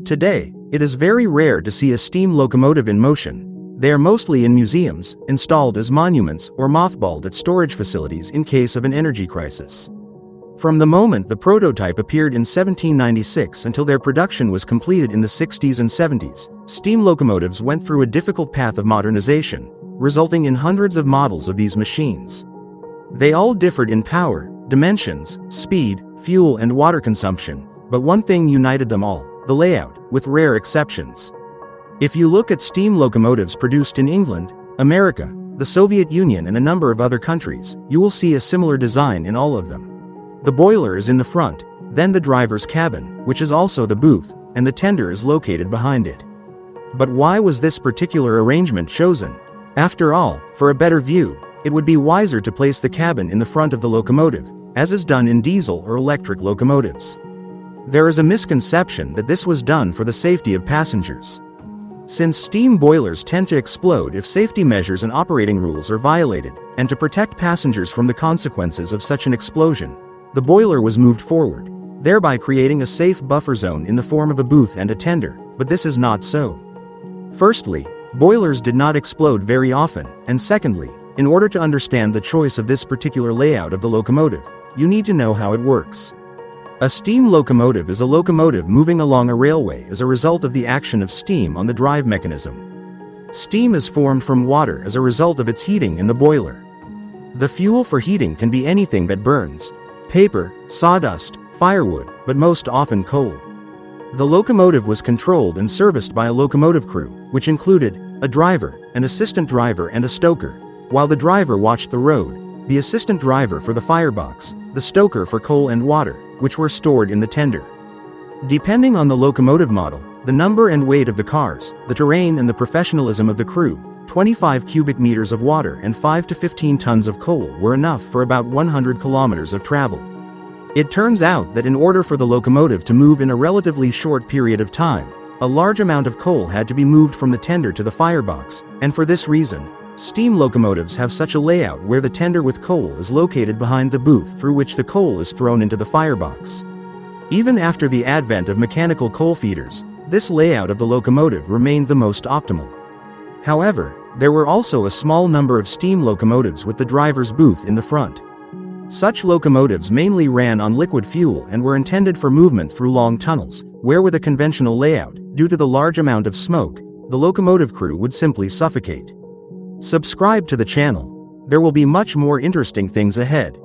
Today, it is very rare to see a steam locomotive in motion. They are mostly in museums, installed as monuments, or mothballed at storage facilities in case of an energy crisis. From the moment the prototype appeared in 1796 until their production was completed in the 60s and 70s, steam locomotives went through a difficult path of modernization, resulting in hundreds of models of these machines. They all differed in power, dimensions, speed, fuel and water consumption, but one thing united them all: the layout, with rare exceptions. If you look at steam locomotives produced in England, America, the Soviet Union and a number of other countries, you will see a similar design in all of them. The boiler is in the front, then the driver's cabin, which is also the booth, and the tender is located behind it. But why was this particular arrangement chosen? After all, for a better view, it would be wiser to place the cabin in the front of the locomotive, as is done in diesel or electric locomotives. There is a misconception that this was done for the safety of passengers. Since steam boilers tend to explode if safety measures and operating rules are violated, and to protect passengers from the consequences of such an explosion, the boiler was moved forward, thereby creating a safe buffer zone in the form of a booth and a tender, but this is not so. Firstly, boilers did not explode very often, and secondly, in order to understand the choice of this particular layout of the locomotive, you need to know how it works. A steam locomotive is a locomotive moving along a railway as a result of the action of steam on the drive mechanism. Steam is formed from water as a result of its heating in the boiler. The fuel for heating can be anything that burns: paper, sawdust, firewood, but most often coal. The locomotive was controlled and serviced by a locomotive crew, which included a driver, an assistant driver and a stoker. While the driver watched the road, the assistant driver for the firebox, the stoker for coal and water, which were stored in the tender. Depending on the locomotive model, the number and weight of the cars, the terrain and the professionalism of the crew, 25 cubic meters of water and 5 to 15 tons of coal were enough for about 100 kilometers of travel. It turns out that in order for the locomotive to move in a relatively short period of time, a large amount of coal had to be moved from the tender to the firebox, and for this reason, steam locomotives have such a layout where the tender with coal is located behind the booth through which the coal is thrown into the firebox. Even after the advent of mechanical coal feeders, this layout of the locomotive remained the most optimal. However, there were also a small number of steam locomotives with the driver's booth in the front. Such locomotives mainly ran on liquid fuel and were intended for movement through long tunnels, where with a conventional layout, due to the large amount of smoke, the locomotive crew would simply suffocate. Subscribe to the channel. There will be much more interesting things ahead.